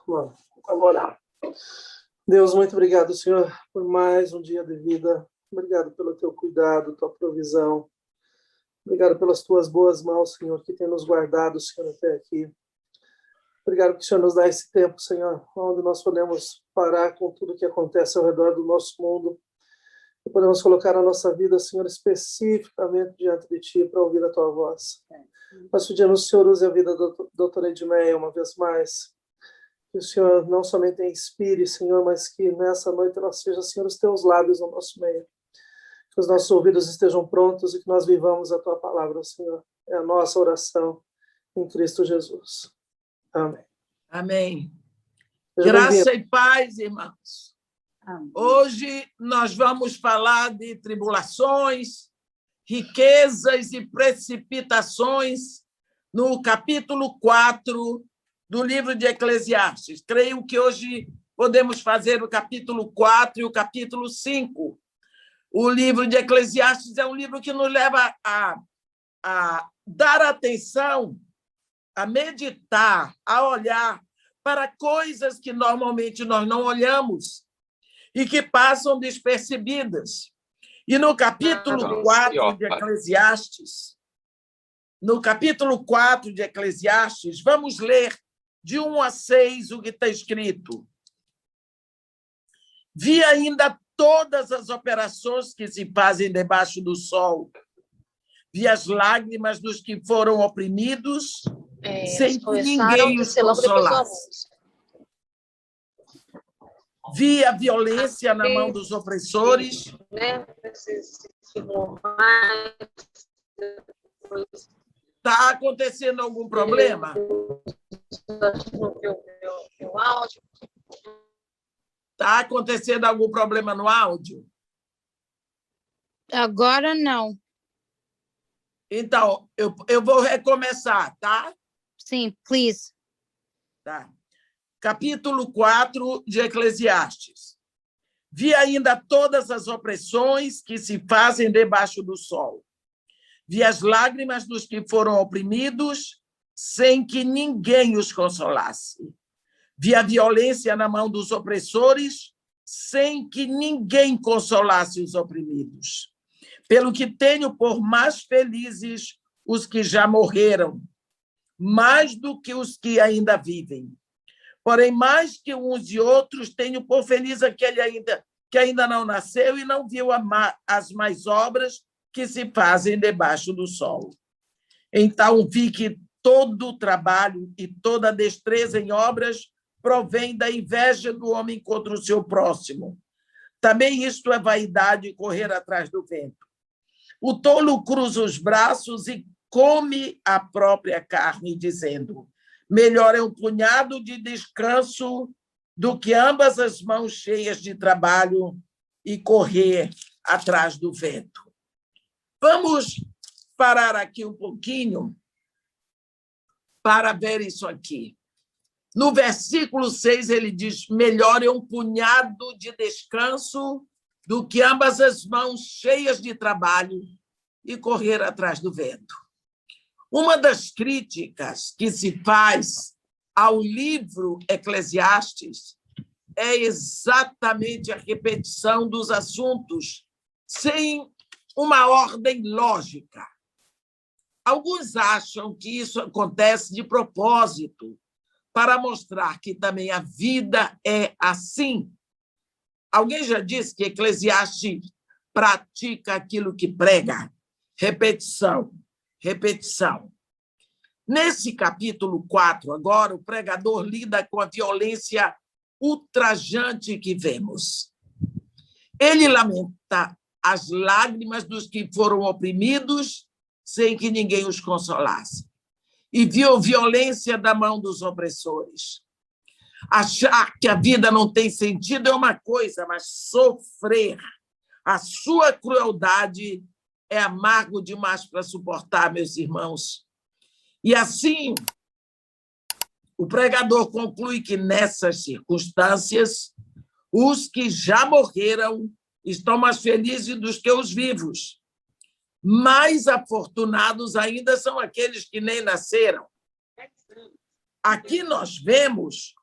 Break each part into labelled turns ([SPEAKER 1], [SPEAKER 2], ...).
[SPEAKER 1] Vamos orar. Deus, muito obrigado, Senhor, por mais um dia de vida. Obrigado pelo teu cuidado, tua provisão. Obrigado pelas tuas boas mãos, Senhor, que tem nos guardado, Senhor, até aqui. Obrigado que o Senhor nos dá esse tempo, Senhor, onde nós podemos parar com tudo que acontece ao redor do nosso mundo e podemos colocar a nossa vida, Senhor, especificamente diante de Ti para ouvir a Tua voz. Nós pedimos, Senhor, use a vida do doutor Edmeia uma vez mais. Que o Senhor não somente inspire, Senhor, mas que nessa noite nós sejam, Senhor, os Teus lábios no nosso meio. Que os nossos ouvidos estejam prontos e que nós vivamos a Tua palavra, Senhor. É a nossa oração em Cristo Jesus. Amém.
[SPEAKER 2] Amém. Graça e paz, irmãos. Amém. Hoje nós vamos falar de tribulações, riquezas e precipitações no capítulo 4 do livro de Eclesiastes. Creio que hoje podemos fazer o capítulo 4 e o capítulo 5. O livro de Eclesiastes é um livro que nos leva a dar atenção, a meditar, a olhar para coisas que normalmente nós não olhamos e que passam despercebidas. E no capítulo 4 de Eclesiastes, vamos ler de 1 a 6 o que está escrito. Vi ainda todas as operações que se fazem debaixo do sol. Vi as lágrimas dos que foram oprimidos, sem que ninguém os consolasse. Vi a violência na mão dos opressores. Está acontecendo algum problema? Está acontecendo algum problema no áudio?
[SPEAKER 3] Agora não.
[SPEAKER 2] Então, eu vou recomeçar, tá?
[SPEAKER 3] Sim, please.
[SPEAKER 2] Tá. Capítulo 4 de Eclesiastes. Vi ainda todas as opressões que se fazem debaixo do sol. Vi as lágrimas dos que foram oprimidos, sem que ninguém os consolasse. Vi a violência na mão dos opressores, sem que ninguém consolasse os oprimidos. Pelo que tenho por mais felizes os que já morreram, mais do que os que ainda vivem. Porém, mais que uns e outros, tenho por feliz aquele que ainda não nasceu e não viu as mais obras que se fazem debaixo do sol. Então vi que todo o trabalho e toda a destreza em obras provém da inveja do homem contra o seu próximo. Também isto é vaidade e correr atrás do vento. O tolo cruza os braços e come a própria carne, dizendo: melhor é um punhado de descanso do que ambas as mãos cheias de trabalho e correr atrás do vento. Vamos parar aqui um pouquinho para ver isso aqui. No versículo 6, ele diz: melhor é um punhado de descanso do que ambas as mãos cheias de trabalho e correr atrás do vento. Uma das críticas que se faz ao livro Eclesiastes é exatamente a repetição dos assuntos sem uma ordem lógica. Alguns acham que isso acontece de propósito, para mostrar que também a vida é assim. Alguém já disse que Eclesiastes pratica aquilo que prega. Repetição, repetição. Nesse capítulo 4, agora, o pregador lida com a violência ultrajante que vemos. Ele lamenta as lágrimas dos que foram oprimidos, sem que ninguém os consolasse. E viu violência da mão dos opressores. Achar que a vida não tem sentido é uma coisa, mas sofrer a sua crueldade é amargo demais para suportar, meus irmãos. E assim, o pregador conclui que nessas circunstâncias, os que já morreram estão mais felizes do que os vivos. Mais afortunados ainda são aqueles que nem nasceram. Aqui nós vemos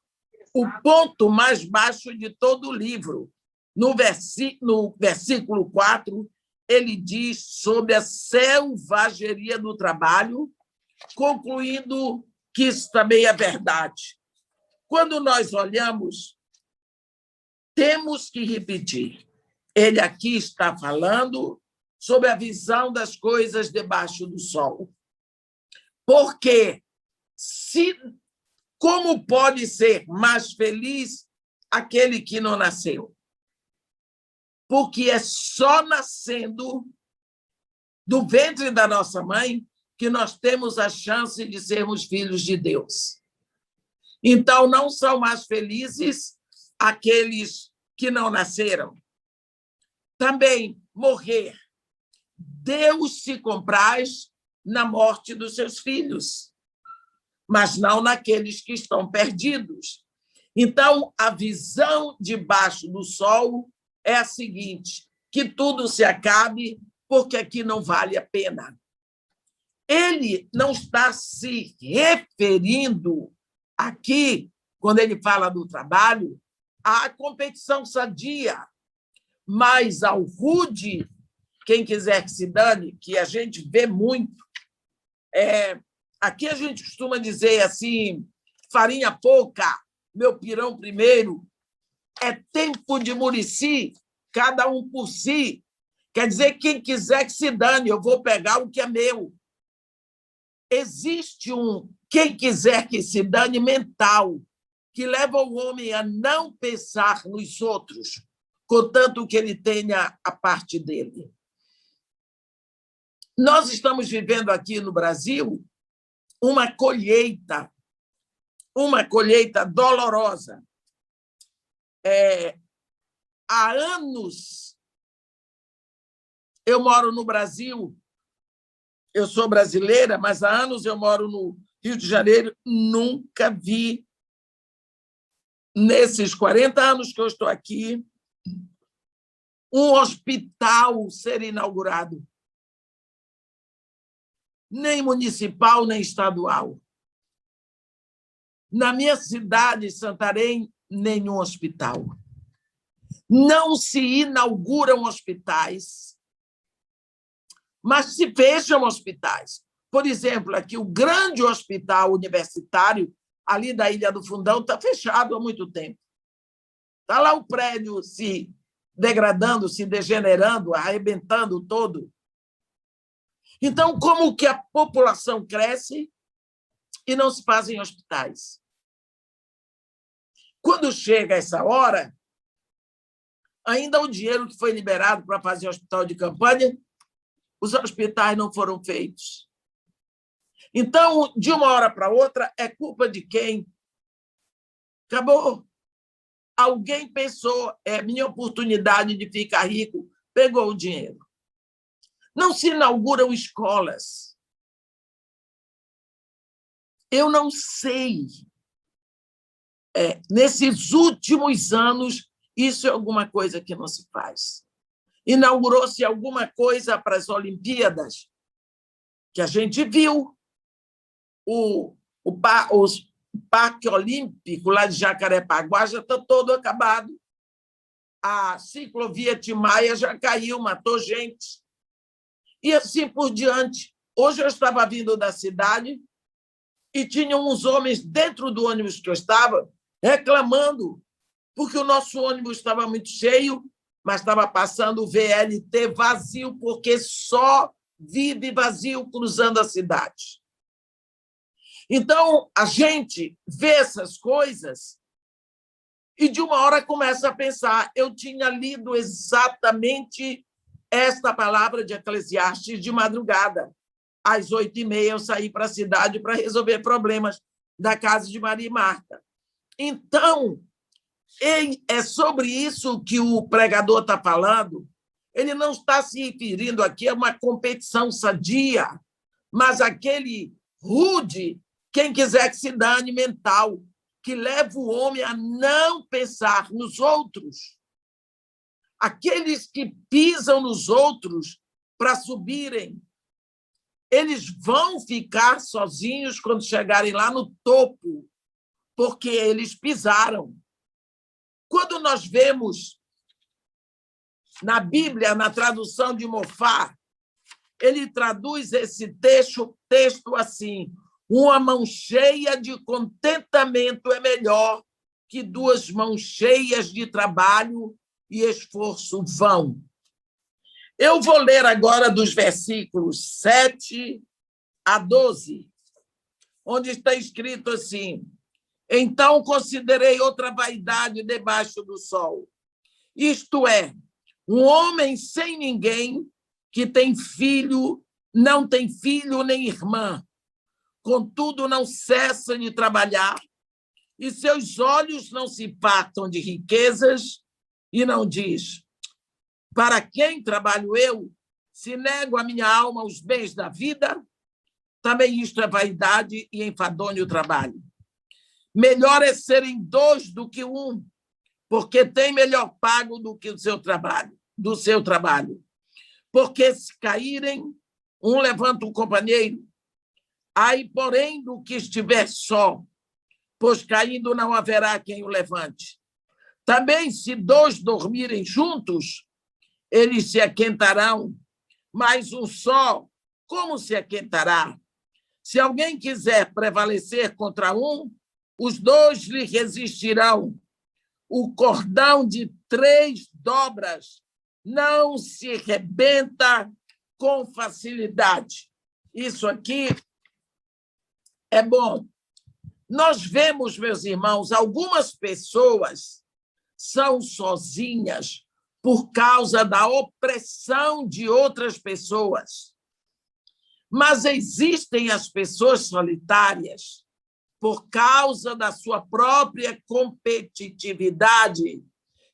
[SPEAKER 2] o ponto mais baixo de todo o livro. No versículo 4, ele diz sobre a selvageria do trabalho, concluindo que isso também é verdade. Quando nós olhamos, temos que repetir. Ele aqui está falando sobre a visão das coisas debaixo do sol. Porque como pode ser mais feliz aquele que não nasceu? Porque é só nascendo do ventre da nossa mãe que nós temos a chance de sermos filhos de Deus. Então, não são mais felizes aqueles que não nasceram. Também morrer. Deus se compraz na morte dos seus filhos, mas não naqueles que estão perdidos. Então, a visão debaixo do sol é a seguinte, que tudo se acabe, porque aqui não vale a pena. Ele não está se referindo aqui, quando ele fala do trabalho, à competição sadia, mas ao rude, quem quiser que se dane, que a gente vê muito. Aqui a gente costuma dizer assim, farinha pouca, meu pirão primeiro, é tempo de Murici, cada um por si. Quer dizer, quem quiser que se dane, eu vou pegar o que é meu. Existe quem quiser que se dane mental, que leva o homem a não pensar nos outros, contanto que ele tenha a parte dele. Nós estamos vivendo aqui no Brasil uma colheita dolorosa. Há anos eu moro no Brasil, eu sou brasileira, mas há anos eu moro no Rio de Janeiro, nunca vi, nesses 40 anos que eu estou aqui, um hospital ser inaugurado. Nem municipal, nem estadual. Na minha cidade, Santarém, nenhum hospital. Não se inauguram hospitais, mas se fecham hospitais. Por exemplo, aqui o grande hospital universitário, ali da Ilha do Fundão, está fechado há muito tempo. Está lá o prédio se degradando, se degenerando, arrebentando todo. Então, como que a população cresce e não se fazem hospitais? Quando chega essa hora, ainda o dinheiro que foi liberado para fazer hospital de campanha, os hospitais não foram feitos. Então, de uma hora para outra, é culpa de quem? Acabou. Alguém pensou, é minha oportunidade de ficar rico, pegou o dinheiro. Não se inauguram escolas. Eu não sei. Nesses últimos anos, isso é alguma coisa que não se faz. Inaugurou-se alguma coisa para as Olimpíadas, que a gente viu. O Parque Olímpico, lá de Jacarepaguá, já está todo acabado. A ciclovia Timaya já caiu, matou gente. E assim por diante. Hoje eu estava vindo da cidade e tinha uns homens dentro do ônibus que eu estava reclamando, porque o nosso ônibus estava muito cheio, mas estava passando o VLT vazio, porque só vive vazio cruzando a cidade. Então, a gente vê essas coisas e, de uma hora, começa a pensar. Eu tinha lido exatamente esta palavra de Eclesiastes de madrugada. Às 8h30, eu saí para a cidade para resolver problemas da casa de Maria e Marta. Então, é sobre isso que o pregador está falando. Ele não está se referindo aqui a uma competição sadia, mas aquele rude, quem quiser que se dane, mental, que leva o homem a não pensar nos outros. Aqueles que pisam nos outros para subirem, eles vão ficar sozinhos quando chegarem lá no topo, porque eles pisaram. Quando nós vemos na Bíblia, na tradução de Mofá, ele traduz esse texto assim: uma mão cheia de contentamento é melhor que duas mãos cheias de trabalho e esforço vão. Eu vou ler agora dos versículos 7 a 12, onde está escrito assim: então considerei outra vaidade debaixo do sol, isto é, um homem sem ninguém que não tem filho nem irmã, contudo não cessa de trabalhar, e seus olhos não se fartam de riquezas, e não diz: para quem trabalho eu, se nego a minha alma aos bens da vida? Também isto é vaidade e enfadonho o trabalho. Melhor é serem dois do que um, porque tem melhor pago do que do seu trabalho. Porque se caírem, um levanta o companheiro. Ai, porém, do que estiver só, pois caindo não haverá quem o levante. Também, se dois dormirem juntos, eles se aquentarão, mas um só, como se aquentará? Se alguém quiser prevalecer contra um, os dois lhe resistirão. O cordão de 3 dobras não se rebenta com facilidade. Isso aqui é bom. Nós vemos, meus irmãos, algumas pessoas são sozinhas por causa da opressão de outras pessoas. Mas existem as pessoas solitárias por causa da sua própria competitividade,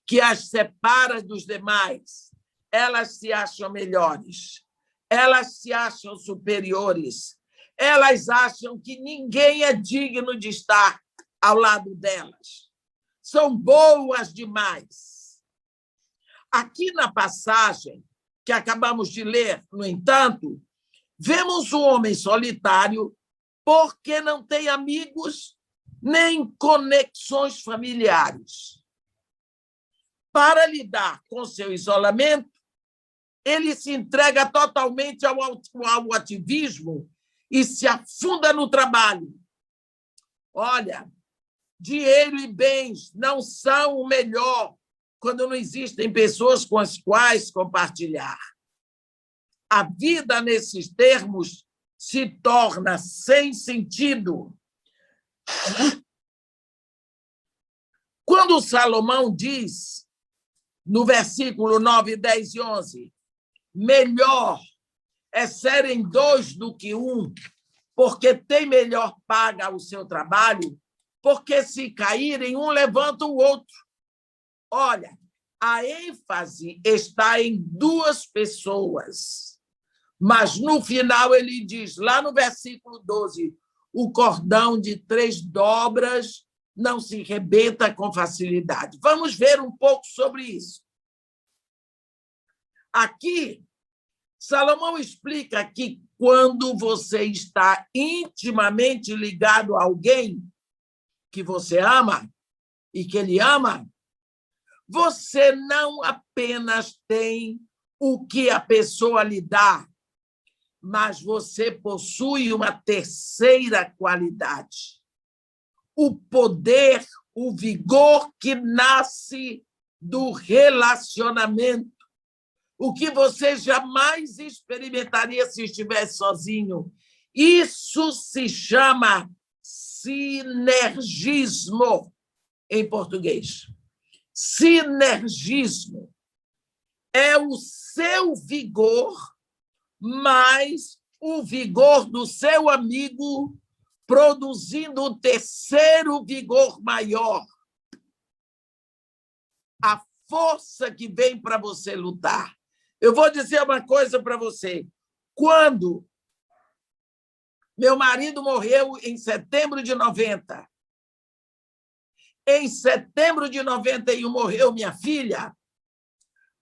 [SPEAKER 2] que as separa dos demais. Elas se acham melhores, elas se acham superiores, elas acham que ninguém é digno de estar ao lado delas. São boas demais. Aqui na passagem que acabamos de ler, no entanto, vemos um homem solitário porque não tem amigos nem conexões familiares. Para lidar com seu isolamento, ele se entrega totalmente ao ativismo e se afunda no trabalho. Olha, dinheiro e bens não são o melhor quando não existem pessoas com as quais compartilhar. A vida, nesses termos, se torna sem sentido. Quando Salomão diz, no versículo 9, 10 e 11, melhor é serem 2 do que um, porque tem melhor paga o seu trabalho, porque se caírem, um levanta o outro. Olha, a ênfase está em 2 pessoas. Mas, no final, ele diz, lá no versículo 12, o cordão de 3 dobras não se rebenta com facilidade. Vamos ver um pouco sobre isso. Aqui, Salomão explica que quando você está intimamente ligado a alguém que você ama e que ele ama, você não apenas tem o que a pessoa lhe dá, mas você possui uma terceira qualidade: o poder, o vigor que nasce do relacionamento, o que você jamais experimentaria se estivesse sozinho. Isso se chama sinergismo em português. Sinergismo é o seu vigor mais o vigor do seu amigo, produzindo um terceiro vigor maior. A força que vem para você lutar. Eu vou dizer uma coisa para você. Quando meu marido morreu em setembro de 90, em setembro de 91 morreu minha filha,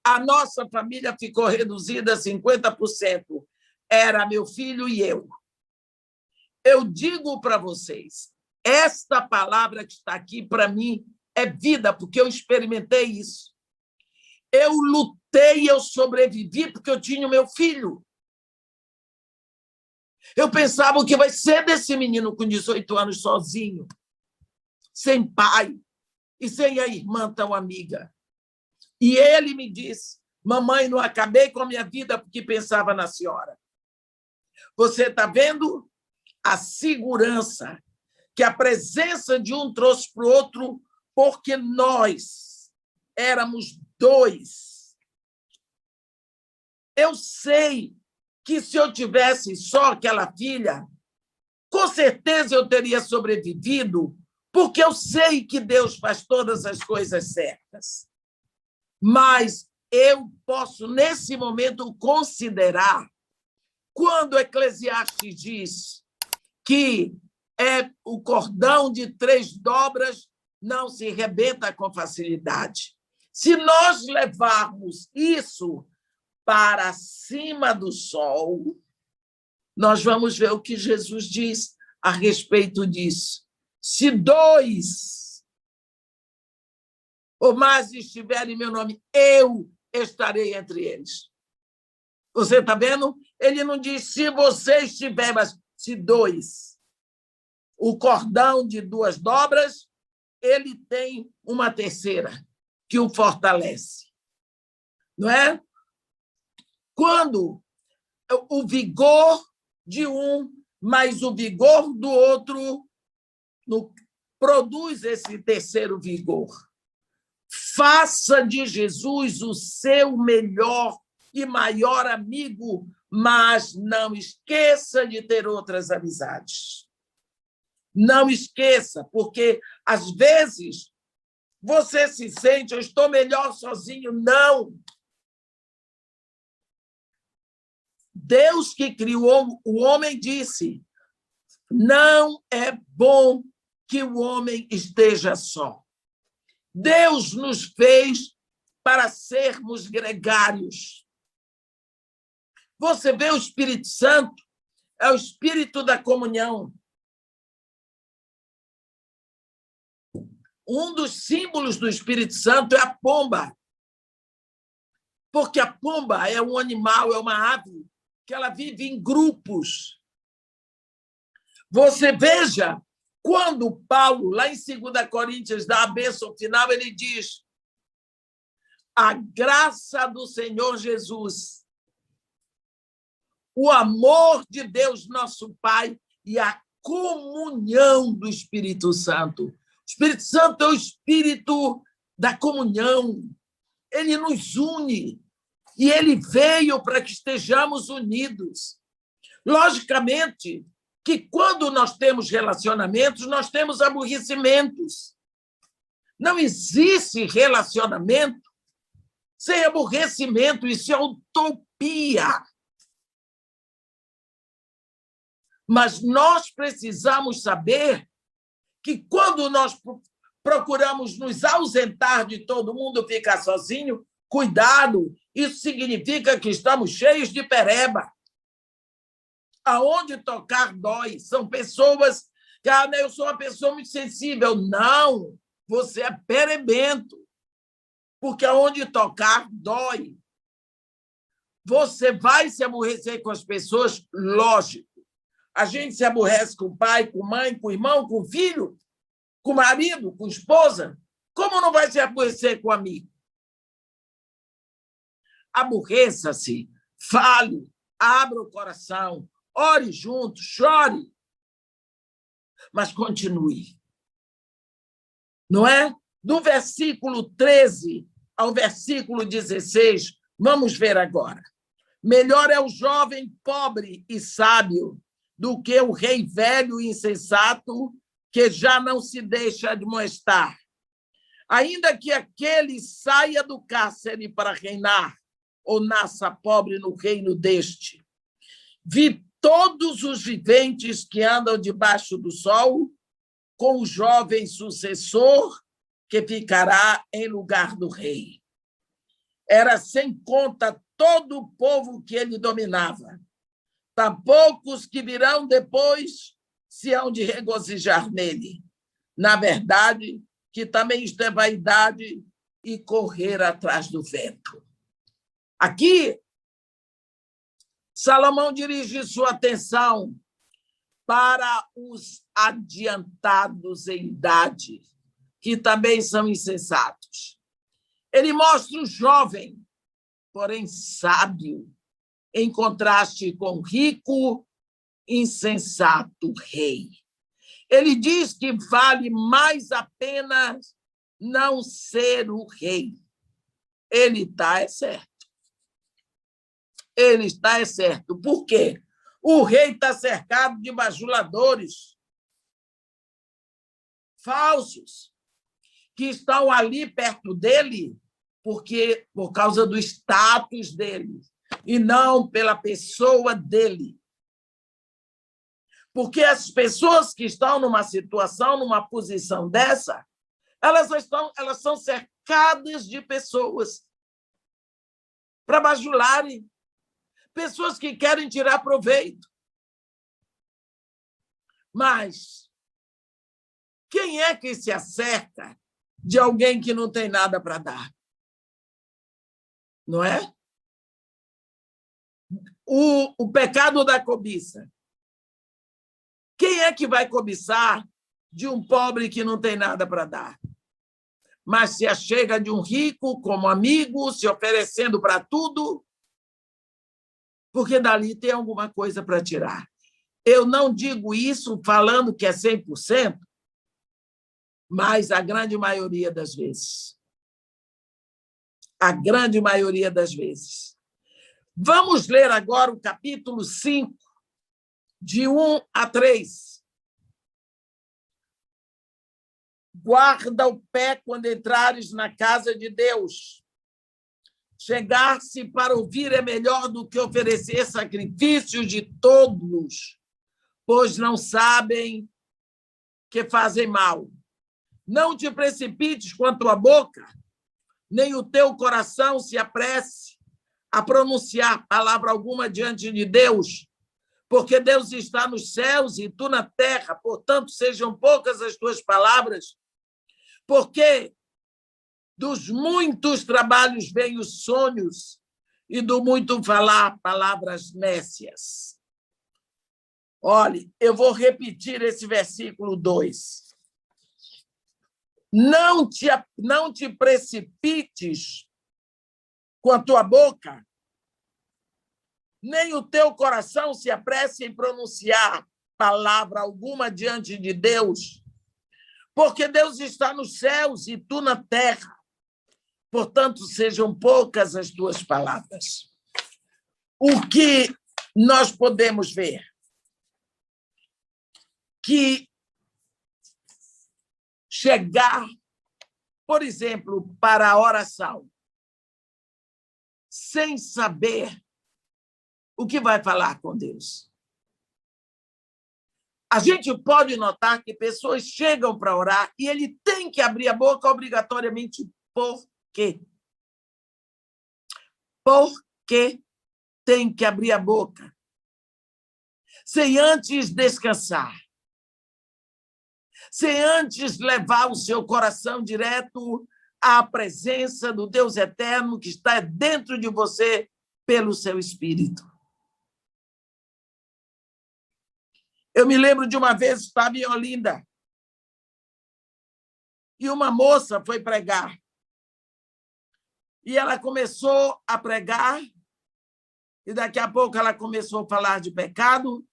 [SPEAKER 2] a nossa família ficou reduzida a 50%. Era meu filho e eu. Eu digo para vocês, Esta palavra que está aqui, para mim, é vida, porque eu experimentei isso. Eu lutei, eu sobrevivi, porque eu tinha o meu filho. Eu pensava o que vai ser desse menino com 18 anos sozinho, sem pai e sem a irmã tão amiga. E ele me disse: mamãe, não acabei com a minha vida porque pensava na senhora. Você está vendo a segurança que a presença de um trouxe para o outro, porque nós éramos dois. Eu sei que se eu tivesse só aquela filha, com certeza eu teria sobrevivido, porque eu sei que Deus faz todas as coisas certas. Mas eu posso, nesse momento, considerar, quando Eclesiastes diz que o cordão de 3 dobras não se rebenta com facilidade. Se nós levarmos isso para cima do sol, nós vamos ver o que Jesus diz a respeito disso. Se 2 ou mais estiverem em meu nome, eu estarei entre eles. Você está vendo? Ele não diz se você estiver, mas se 2. O cordão de 2 dobras, ele tem uma terceira que o fortalece. Não é? Quando o vigor de um mais o vigor do outro produz esse terceiro vigor. Faça de Jesus o seu melhor e maior amigo, mas não esqueça de ter outras amizades. Não esqueça, porque, às vezes, você se sente, eu estou melhor sozinho. Não. Deus que criou o homem disse: não é bom que o homem esteja só. Deus nos fez para sermos gregários. Você vê o Espírito Santo, é o Espírito da comunhão. Um dos símbolos do Espírito Santo é a pomba, porque a pomba é um animal, é uma ave, que ela vive em grupos. Você veja, quando Paulo, lá em 2 Coríntios, dá a bênção final, ele diz: a graça do Senhor Jesus, o amor de Deus, nosso Pai, e a comunhão do Espírito Santo. O Espírito Santo é o Espírito da comunhão. Ele nos une. E ele veio para que estejamos unidos. Logicamente que, quando nós temos relacionamentos, nós temos aborrecimentos. Não existe relacionamento sem aborrecimento. Isso é utopia. Mas nós precisamos saber que, quando nós procuramos nos ausentar de todo mundo, ficar sozinho, cuidado, isso significa que estamos cheios de pereba. Aonde tocar dói. São pessoas que eu sou uma pessoa muito sensível. Não, você é perebento, porque aonde tocar dói. Você vai se aborrecer com as pessoas, lógico. A gente se aborrece com o pai, com mãe, com o irmão, com o filho, com o marido, com a esposa. Como não vai se aborrecer com o amigo? Aborreça-se, fale, abra o coração, ore junto, chore, mas continue. Não é? Do versículo 13 ao versículo 16, vamos ver agora. Melhor é o jovem pobre e sábio do que o rei velho e insensato, que já não se deixa admoestar. Ainda que aquele saia do cárcere para reinar, ou nasça pobre no reino deste. Vi todos os viventes que andam debaixo do sol, com o jovem sucessor que ficará em lugar do rei. Era sem conta todo o povo que ele dominava. Tampouco os que virão depois se hão de regozijar nele. Na verdade, que também isto é vaidade e correr atrás do vento. Aqui, Salomão dirige sua atenção para os adiantados em idade, que também são insensatos. Ele mostra o jovem, porém sábio, em contraste com o rico, insensato rei. Ele diz que vale mais a pena não ser o rei. Ele está certo. Ele está certo. Por quê? O rei está cercado de bajuladores falsos que estão ali perto dele por causa do status dele e não pela pessoa dele. Porque as pessoas que estão numa situação, numa posição dessa, elas são cercadas de pessoas para bajularem, pessoas que querem tirar proveito. Mas quem é que se acerca de alguém que não tem nada para dar? Não é? O pecado da cobiça. Quem é que vai cobiçar de um pobre que não tem nada para dar? Mas se achega de um rico como amigo, se oferecendo para tudo, porque dali tem alguma coisa para tirar. Eu não digo isso falando que é 100%, mas a grande maioria das vezes. A grande maioria das vezes. Vamos ler agora o capítulo 5, de 1 a 3. Guarda o pé quando entrares na casa de Deus. Chegar-se para ouvir é melhor do que oferecer sacrifícios de todos, pois não sabem que fazem mal. Não te precipites com a tua boca, nem o teu coração se apresse a pronunciar palavra alguma diante de Deus, porque Deus está nos céus e tu na terra, portanto, sejam poucas as tuas palavras, porque dos muitos trabalhos vêm os sonhos e do muito falar palavras nécias. Olhe, eu vou repetir esse versículo 2. Não te precipites com a tua boca, nem o teu coração se apresse em pronunciar palavra alguma diante de Deus, porque Deus está nos céus e tu na terra. Portanto, sejam poucas as tuas palavras. O que nós podemos ver? Que chegar, por exemplo, para a oração, sem saber o que vai falar com Deus. A gente pode notar que pessoas chegam para orar e ele tem que abrir a boca obrigatoriamente. Por quê? Por que tem que abrir a boca? Sem antes descansar. Sem antes levar o seu coração direto à presença do Deus eterno que está dentro de você pelo seu Espírito. Eu me lembro de uma vez, estava em Olinda, e uma moça foi pregar. E ela começou a pregar, e daqui a pouco ela começou a falar de pecado,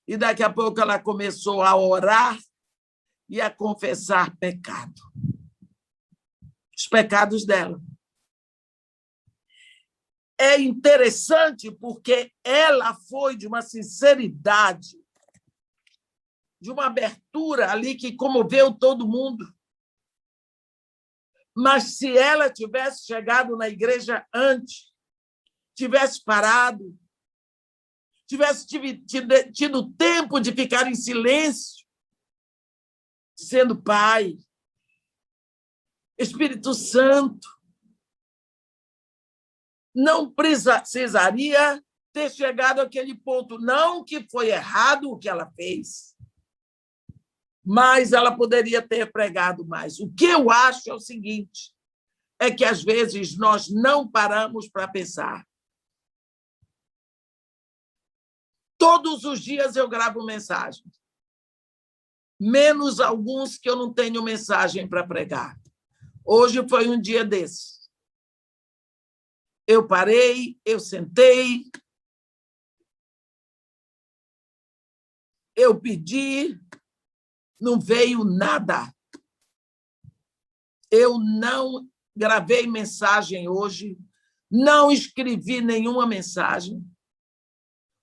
[SPEAKER 2] e daqui a pouco ela começou a orar e a confessar pecado. Os pecados dela. É interessante porque ela foi de uma sinceridade, de uma abertura ali que comoveu todo mundo. Mas se ela tivesse chegado na igreja antes, tivesse parado, tivesse tido tempo de ficar em silêncio, dizendo: Pai, Espírito Santo, não precisaria ter chegado àquele ponto. Não que foi errado o que ela fez, mas ela poderia ter pregado mais. O que eu acho é o seguinte, é que, às vezes, nós não paramos para pensar. Todos os dias eu gravo mensagens, menos alguns que eu não tenho mensagem para pregar. Hoje foi um dia desses. Eu parei, eu sentei, eu pedi, não veio nada. Eu não gravei mensagem hoje, não escrevi nenhuma mensagem.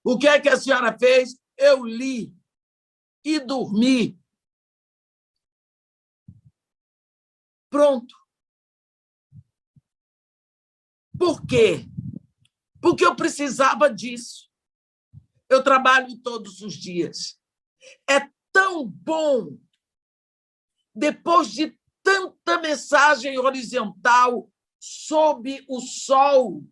[SPEAKER 2] O que é que a senhora fez? Eu li e dormi. Pronto. Por quê? Porque eu precisava disso. Eu trabalho todos os dias. É tão bom, depois de tanta mensagem horizontal sob o sol,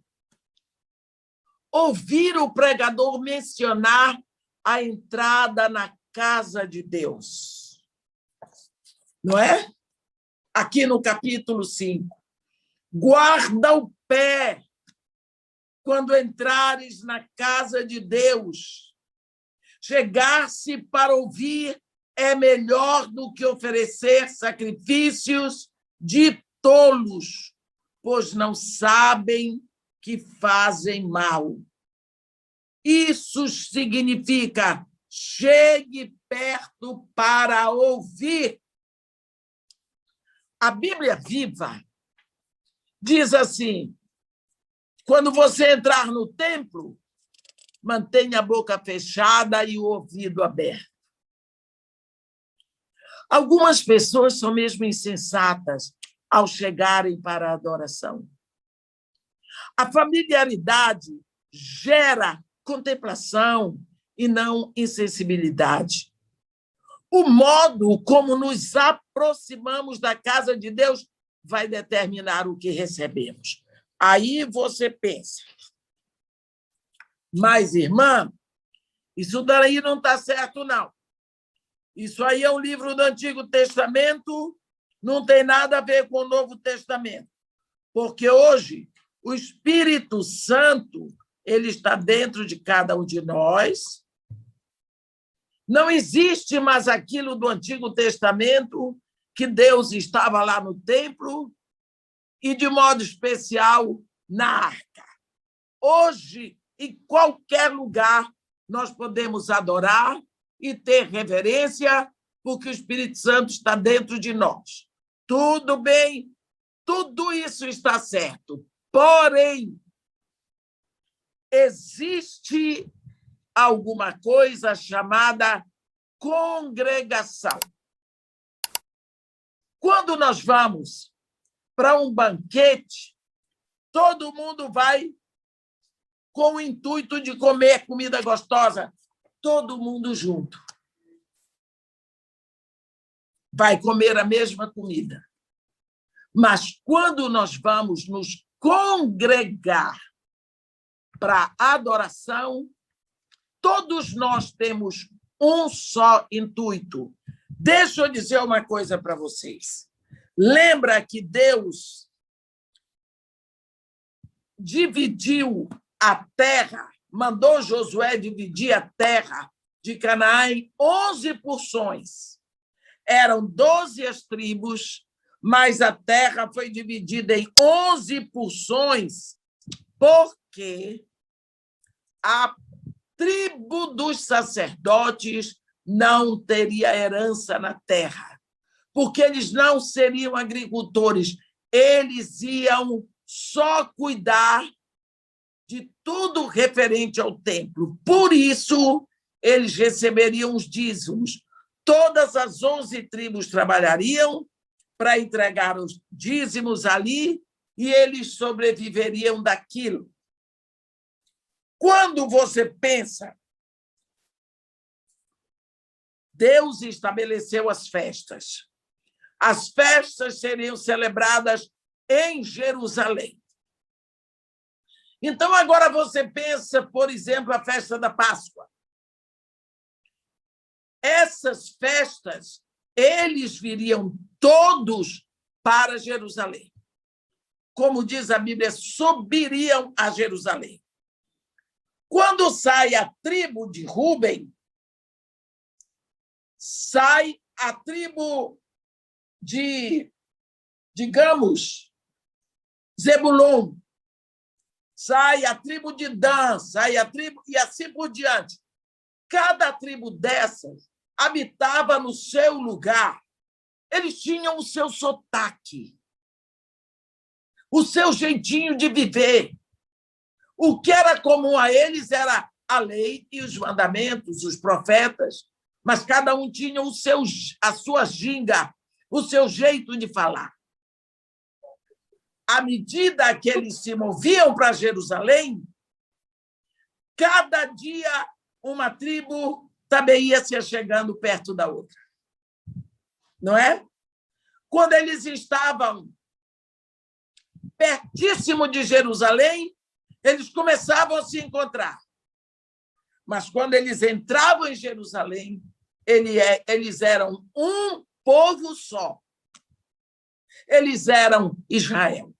[SPEAKER 2] ouvir o pregador mencionar a entrada na casa de Deus. Não é? Aqui no capítulo 5. Guarda o pé quando entrares na casa de Deus. Chegar-se para ouvir é melhor do que oferecer sacrifícios de tolos, pois não sabem que fazem mal. Isso significa chegue perto para ouvir. A Bíblia Viva diz assim, quando você entrar no templo, mantenha a boca fechada e o ouvido aberto. Algumas pessoas são mesmo insensatas ao chegarem para a adoração. A familiaridade gera contemplação e não insensibilidade. O modo como nos aproximamos da casa de Deus vai determinar o que recebemos. Aí você pensa, mas, irmã, isso daí não está certo, não. Isso aí é um livro do Antigo Testamento, não tem nada a ver com o Novo Testamento, porque hoje o Espírito Santo ele está dentro de cada um de nós. Não existe mais aquilo do Antigo Testamento, que Deus estava lá no templo e, de modo especial, na arca. Hoje, em qualquer lugar, nós podemos adorar e ter reverência, porque o Espírito Santo está dentro de nós. Tudo bem, tudo isso está certo. Porém, existe alguma coisa chamada congregação. Quando nós vamos para um banquete, todo mundo vai com o intuito de comer comida gostosa, todo mundo junto. Vai comer a mesma comida. Mas quando nós vamos nos congregar para adoração, todos nós temos um só intuito. Deixa eu dizer uma coisa para vocês. Lembra que Deus dividiu a terra, mandou Josué dividir a terra de Canaã em 11 porções. Eram 12 as tribos, mas a terra foi dividida em 11 porções, porque a tribo dos sacerdotes não teria herança na terra, porque eles não seriam agricultores, eles iam só cuidar de tudo referente ao templo. Por isso, eles receberiam os dízimos. Todas as 11 tribos trabalhariam para entregar os dízimos ali e eles sobreviveriam daquilo. Quando você pensa, Deus estabeleceu as festas. As festas seriam celebradas em Jerusalém. Então, agora você pensa, por exemplo, a festa da Páscoa. Essas festas eles viriam todos para Jerusalém. Como diz a Bíblia, subiriam a Jerusalém. Quando sai a tribo de Rúben, sai a tribo de, digamos, Zebulon, sai a tribo de Dan, sai a tribo, e assim por diante. Cada tribo dessas habitava no seu lugar. Eles tinham o seu sotaque, o seu jeitinho de viver. O que era comum a eles era a lei e os mandamentos, os profetas, mas cada um tinha a sua ginga, o seu jeito de falar. À medida que eles se moviam para Jerusalém, cada dia uma tribo também ia se chegando perto da outra. Não é? Quando eles estavam pertíssimo de Jerusalém, eles começavam a se encontrar. Mas quando eles entravam em Jerusalém, eles eram um povo só. Eles eram Israel.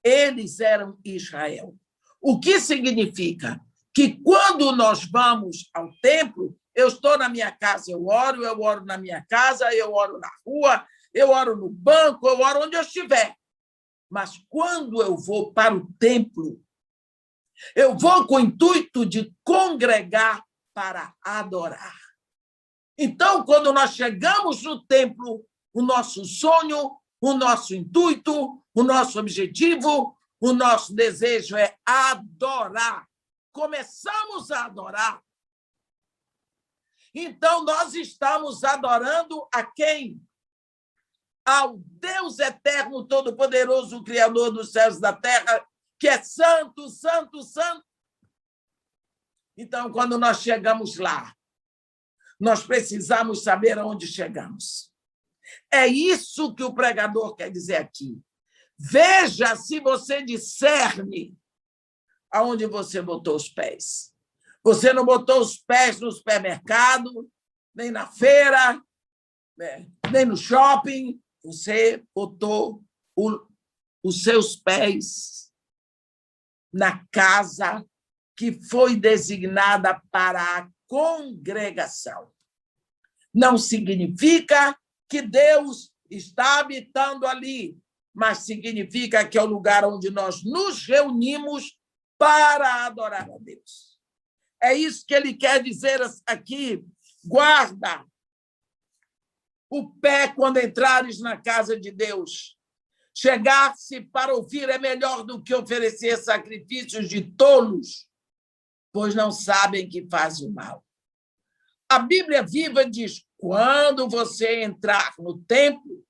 [SPEAKER 2] Eles eram Israel. O que significa que quando nós vamos ao templo, eu estou na minha casa, eu oro na minha casa, eu oro na rua, eu oro no banco, eu oro onde eu estiver. Mas quando eu vou para o templo, eu vou com o intuito de congregar para adorar. Então, quando nós chegamos no templo, o nosso sonho, o nosso intuito, o nosso objetivo, o nosso desejo é adorar. Começamos a adorar. Então, nós estamos adorando a quem? Ao Deus eterno, todo-poderoso, Criador dos céus e da terra, que é santo, santo, santo. Então, quando nós chegamos lá, nós precisamos saber aonde chegamos. É isso que o pregador quer dizer aqui. Veja se você discerne aonde você botou os pés. Você não botou os pés no supermercado, nem na feira, nem no shopping. Você botou os seus pés na casa que foi designada para a congregação. Não significa que Deus está habitando ali, mas significa que é o lugar onde nós nos reunimos para adorar a Deus. É isso que ele quer dizer aqui. Guarda o pé quando entrares na casa de Deus. Chegar-se para ouvir é melhor do que oferecer sacrifícios de tolos, pois não sabem que fazem o mal. A Bíblia Viva diz: quando você entrar no templo,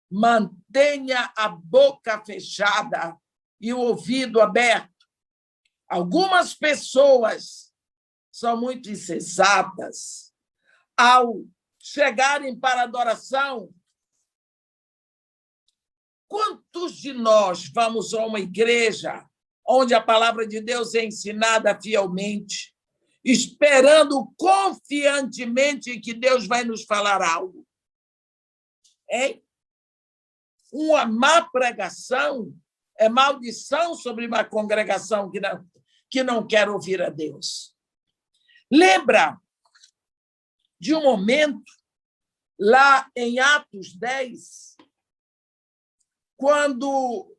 [SPEAKER 2] mantenha a boca fechada e o ouvido aberto. Algumas pessoas são muito insensatas. Ao chegarem para a adoração, quantos de nós vamos a uma igreja onde a palavra de Deus é ensinada fielmente, esperando confiantemente que Deus vai nos falar algo? Hein? Uma má pregação é maldição sobre uma congregação que não quer ouvir a Deus. Lembra de um momento, lá em Atos 10, quando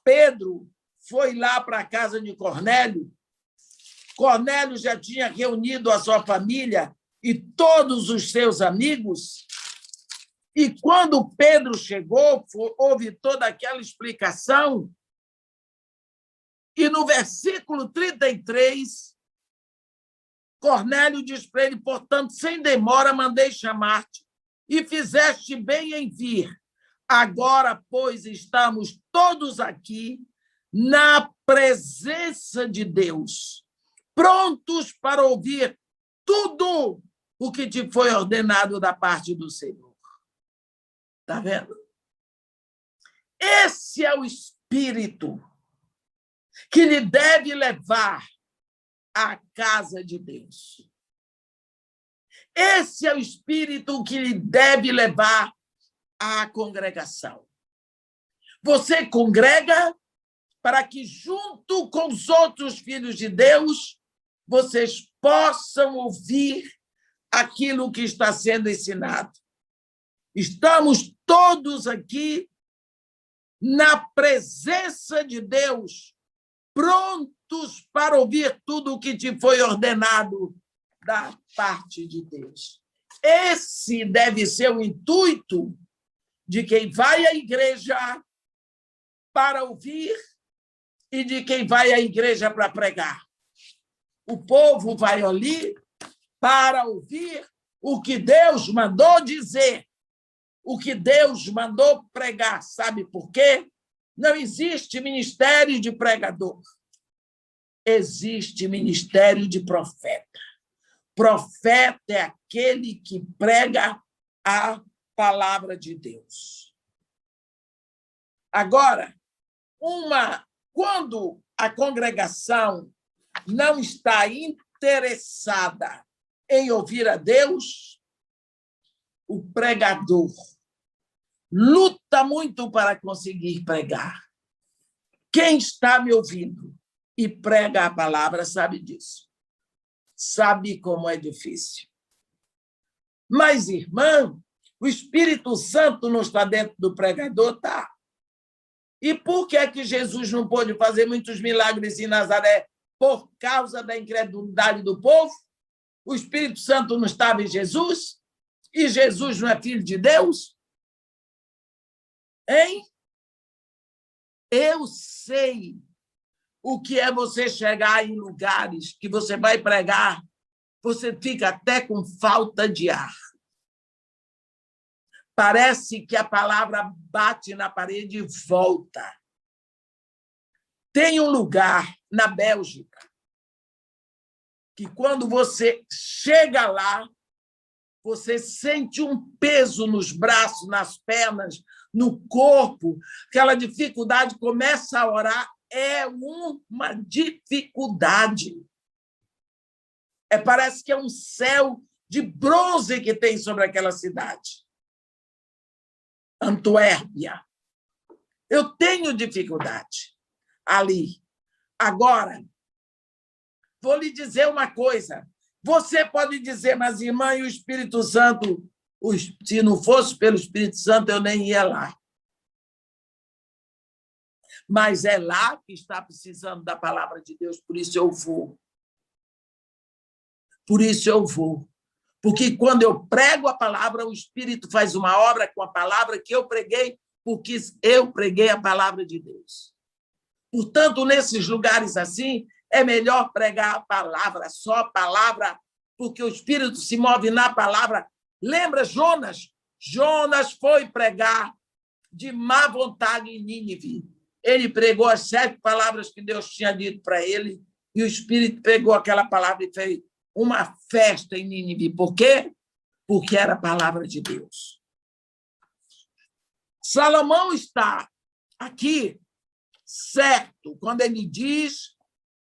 [SPEAKER 2] Pedro foi lá para a casa de Cornélio. Cornélio já tinha reunido a sua família e todos os seus amigos. E quando Pedro chegou, houve toda aquela explicação. E no versículo 33, Cornélio diz para ele: portanto, sem demora, mandei chamar-te e fizeste bem em vir. Agora, pois, estamos todos aqui na presença de Deus, prontos para ouvir tudo o que te foi ordenado da parte do Senhor. Está vendo? Esse é o espírito que lhe deve levar à casa de Deus. Esse é o espírito que deve levar à congregação. Você congrega para que, junto com os outros filhos de Deus, vocês possam ouvir aquilo que está sendo ensinado. Estamos todos aqui na presença de Deus, prontos para ouvir tudo o que te foi ordenado da parte de Deus. Esse deve ser o intuito de quem vai à igreja para ouvir e de quem vai à igreja para pregar. O povo vai ali para ouvir o que Deus mandou dizer, o que Deus mandou pregar. Sabe por quê? Não existe ministério de pregador. Existe ministério de profeta. Profeta é aquele que prega a palavra de Deus. Agora, quando a congregação não está interessada em ouvir a Deus, o pregador luta muito para conseguir pregar. Quem está me ouvindo e prega a palavra sabe disso. Sabe como é difícil. Mas, irmão, o Espírito Santo não está dentro do pregador? Está. E por que é que Jesus não pôde fazer muitos milagres em Nazaré? Por causa da incredulidade do povo? O Espírito Santo não estava em Jesus? E Jesus não é filho de Deus? Hein? Eu sei o que é você chegar em lugares que você vai pregar, você fica até com falta de ar. Parece que a palavra bate na parede e volta. Tem um lugar na Bélgica que, quando você chega lá, você sente um peso nos braços, nas pernas, no corpo, aquela dificuldade, começa a orar, é uma dificuldade. Parece que é um céu de bronze que tem sobre aquela cidade. Antuérpia. Eu tenho dificuldade ali. Agora, vou lhe dizer uma coisa. Você pode dizer, mas, irmã, e o Espírito Santo, se não fosse pelo Espírito Santo, eu nem ia lá. Mas é lá que está precisando da palavra de Deus, por isso eu vou. Por isso eu vou. Porque quando eu prego a palavra, o Espírito faz uma obra com a palavra que eu preguei, porque eu preguei a palavra de Deus. Portanto, nesses lugares assim, é melhor pregar a palavra, só a palavra, porque o Espírito se move na palavra. Lembra Jonas? Jonas foi pregar de má vontade em Nínive. Ele pregou as 7 palavras que Deus tinha dito para ele, e o Espírito pegou aquela palavra e fez uma festa em Nínive. Por quê? Porque era a palavra de Deus. Salomão está aqui certo quando ele diz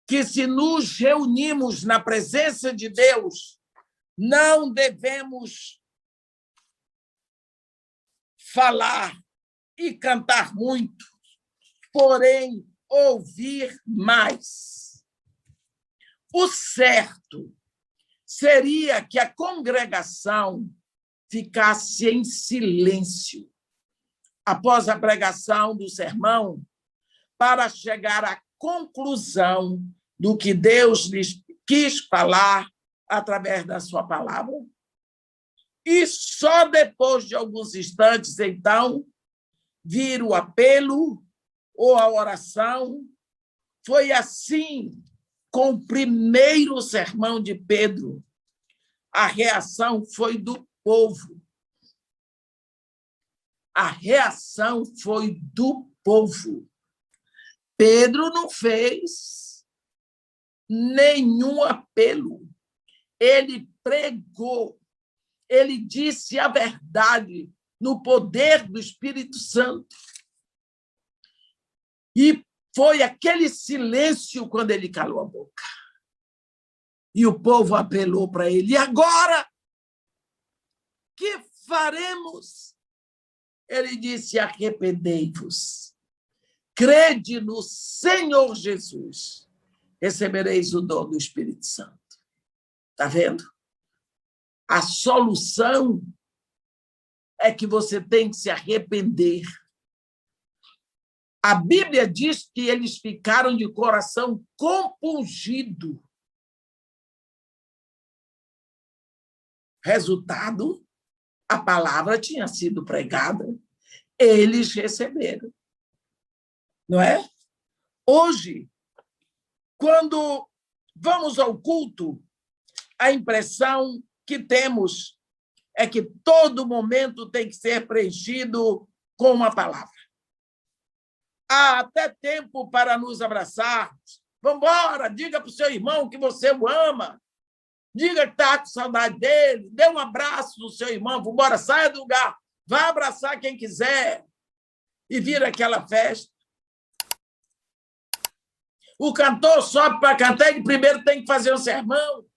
[SPEAKER 2] que, se nos reunimos na presença de Deus, não devemos falar e cantar muito, porém ouvir mais. O certo seria que a congregação ficasse em silêncio após a pregação do sermão, para chegar à conclusão do que Deus lhes quis falar através da sua palavra. E só depois de alguns instantes, então, vir o apelo ou a oração. Foi assim com o primeiro sermão de Pedro. A reação foi do povo. A reação foi do povo. Pedro não fez nenhum apelo. Ele pregou. Ele disse a verdade no poder do Espírito Santo. E foi aquele silêncio quando ele calou a boca. E o povo apelou para ele. E agora? que faremos? Ele disse: arrependei-vos, crede no Senhor Jesus, recebereis o dom do Espírito Santo. Está vendo? A solução é que você tem que se arrepender. A Bíblia diz que eles ficaram de coração compungido. Resultado, a palavra tinha sido pregada, eles receberam. Não é? Hoje, quando vamos ao culto, a impressão que temos é que todo momento tem que ser preenchido com uma palavra. Há até tempo para nos abraçarmos. Vamos embora, diga para o seu irmão que você o ama. Diga que está com saudade dele. Dê um abraço no seu irmão. Vamos embora, saia do lugar. Vá abraçar quem quiser. E vira aquela festa. O cantor sobe para cantar e primeiro tem que fazer um sermão.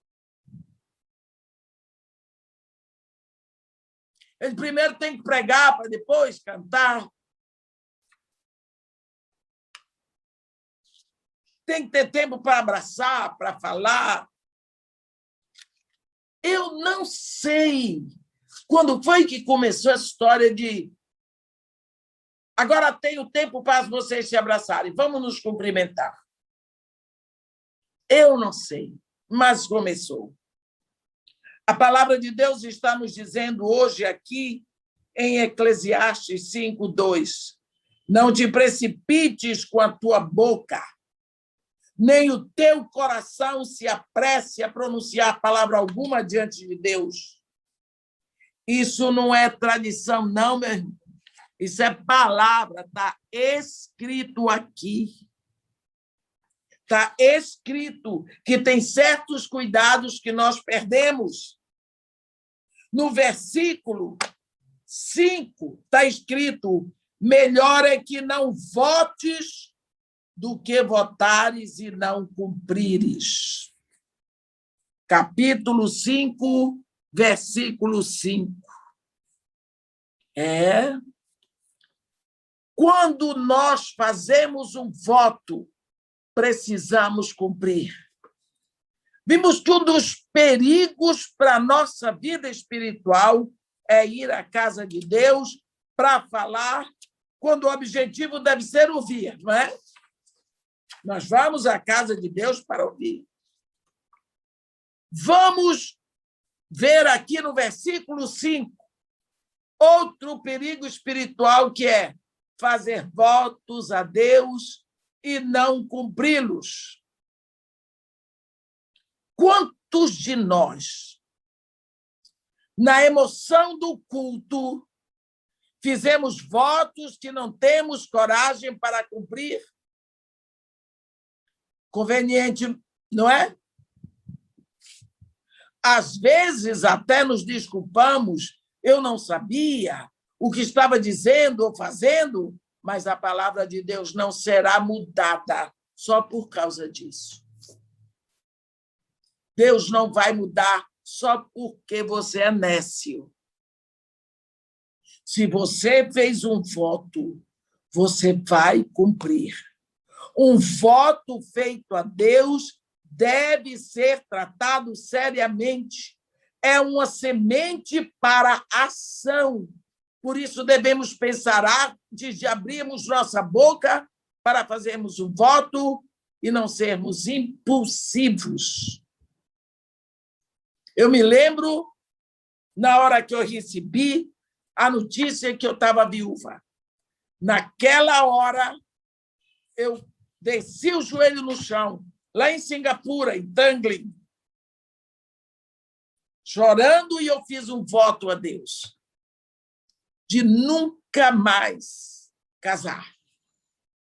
[SPEAKER 2] Ele primeiro tem que pregar para depois cantar. Tem que ter tempo para abraçar, para falar. Eu não sei quando foi que começou essa história de agora tenho tempo para vocês se abraçarem, vamos nos cumprimentar. Eu não sei, mas começou. A palavra de Deus está nos dizendo hoje aqui em Eclesiastes 5:2. Não te precipites com a tua boca, nem o teu coração se apresse a pronunciar palavra alguma diante de Deus. Isso não é tradição, não, meu irmão. Isso é palavra, está escrito aqui. Está escrito que tem certos cuidados que nós perdemos. No versículo 5 está escrito: melhor é que não votes do que votares e não cumprires. Capítulo 5, versículo 5. Quando nós fazemos um voto, precisamos cumprir. Vimos que um dos perigos para a nossa vida espiritual é ir à casa de Deus para falar, quando o objetivo deve ser ouvir, não é? Nós vamos à casa de Deus para ouvir. Vamos ver aqui no versículo 5 outro perigo espiritual, que é fazer votos a Deus e não cumpri-los. Quantos de nós, na emoção do culto, fizemos votos que não temos coragem para cumprir? Conveniente, não é? Às vezes, até nos desculpamos, eu não sabia o que estava dizendo ou fazendo, mas a palavra de Deus não será mudada só por causa disso. Deus não vai mudar só porque você é nécio. Se você fez um voto, você vai cumprir. Um voto feito a Deus deve ser tratado seriamente. É uma semente para ação. Por isso, devemos pensar antes de abrirmos nossa boca para fazermos um voto e não sermos impulsivos. Eu me lembro, na hora que eu recebi a notícia que eu estava viúva. Naquela hora, eu desci o joelho no chão, lá em Singapura, em Tanglin, chorando, e eu fiz um voto a Deus de nunca mais casar.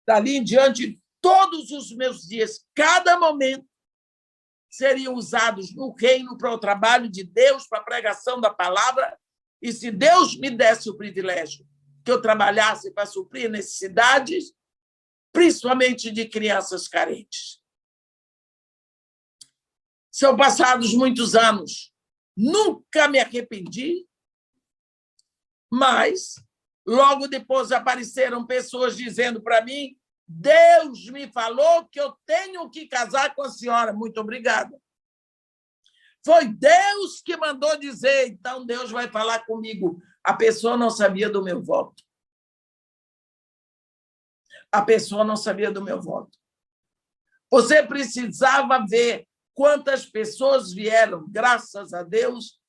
[SPEAKER 2] Dali em diante, todos os meus dias, cada momento, seriam usados no reino para o trabalho de Deus, para a pregação da palavra, e se Deus me desse o privilégio que eu trabalhasse para suprir necessidades, principalmente de crianças carentes. São passados muitos anos, nunca me arrependi, Mas, logo depois, apareceram pessoas dizendo para mim: Deus me falou que eu tenho que casar com a senhora. Muito obrigada. Foi Deus que mandou dizer, então Deus vai falar comigo. A pessoa não sabia do meu voto. A pessoa não sabia do meu voto. Você precisava ver quantas pessoas vieram. Graças a Deus,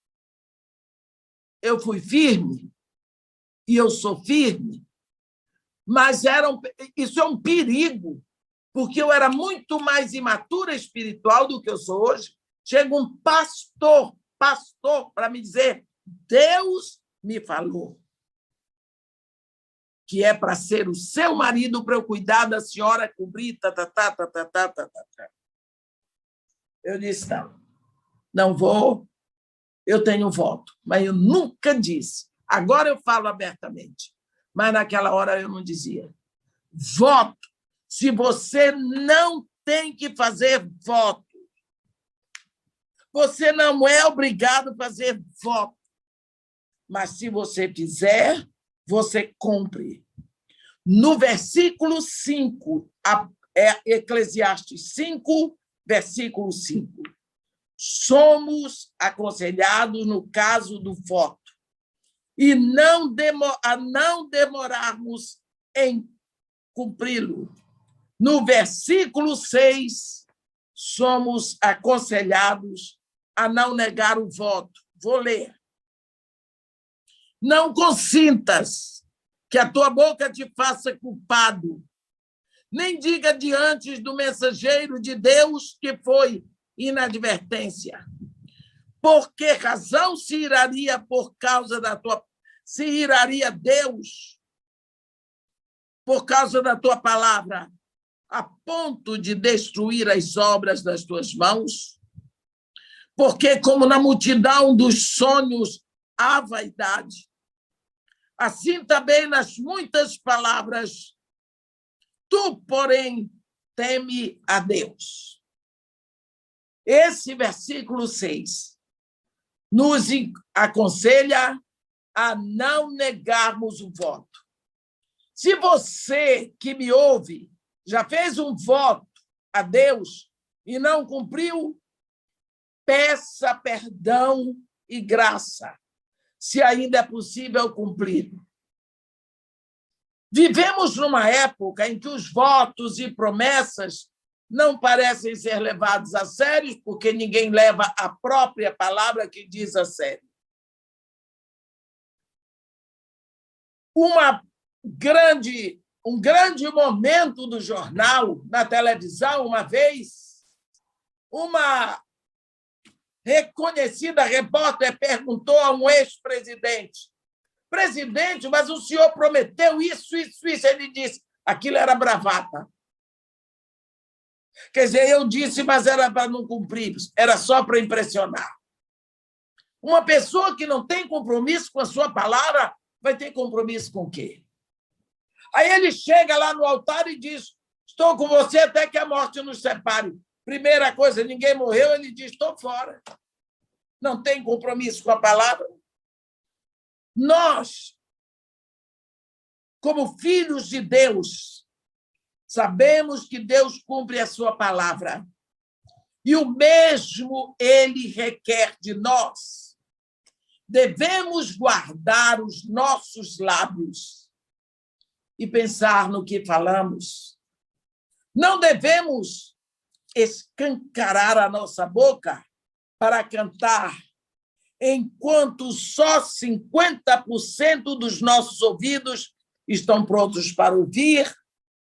[SPEAKER 2] eu fui firme, e eu sou firme, mas isso é um perigo, porque eu era muito mais imatura espiritual do que eu sou hoje. Chega um pastor para me dizer: Deus me falou que é para ser o seu marido, para eu cuidar da senhora, cobrir, Eu disse: não vou, eu tenho voto. Mas eu nunca disse. Agora eu falo abertamente, mas naquela hora eu não dizia. Voto. Se você não tem que fazer voto, você não é obrigado a fazer voto. Mas, se você fizer, você cumpre. No versículo 5, Eclesiastes 5, versículo 5, somos aconselhados no caso do voto e a não demorarmos em cumpri-lo. No versículo 6, somos aconselhados a não negar o voto. Vou ler. Não consintas que a tua boca te faça culpado, nem diga diante do mensageiro de Deus que foi inadvertência. Por que razão se iraria por causa da tua... Se iraria Deus por causa da tua palavra, a ponto de destruir as obras das tuas mãos? Porque, como na multidão dos sonhos há vaidade, assim também nas muitas palavras, tu, porém, teme a Deus. Esse versículo 6 nos aconselha a não negarmos o voto. Se você que me ouve já fez um voto a Deus e não cumpriu, peça perdão e graça, se ainda é possível cumprir. Vivemos numa época em que os votos e promessas não parecem ser levados a sério, porque ninguém leva a própria palavra que diz a sério. Um grande momento do jornal, na televisão, uma vez, uma reconhecida repórter perguntou a um ex-presidente: presidente, mas o senhor prometeu isso. Ele disse: aquilo era bravata. Quer dizer, eu disse, mas era para não cumprir, era só para impressionar. Uma pessoa que não tem compromisso com a sua palavra vai ter compromisso com o quê? Aí ele chega lá no altar e diz: estou com você até que a morte nos separe. Primeira coisa, ninguém morreu, ele diz: estou fora. Não tem compromisso com a palavra. Nós, como filhos de Deus, sabemos que Deus cumpre a sua palavra. E o mesmo ele requer de nós. Devemos guardar os nossos lábios e pensar no que falamos. Não devemos escancarar a nossa boca para cantar, enquanto só 50% dos nossos ouvidos estão prontos para ouvir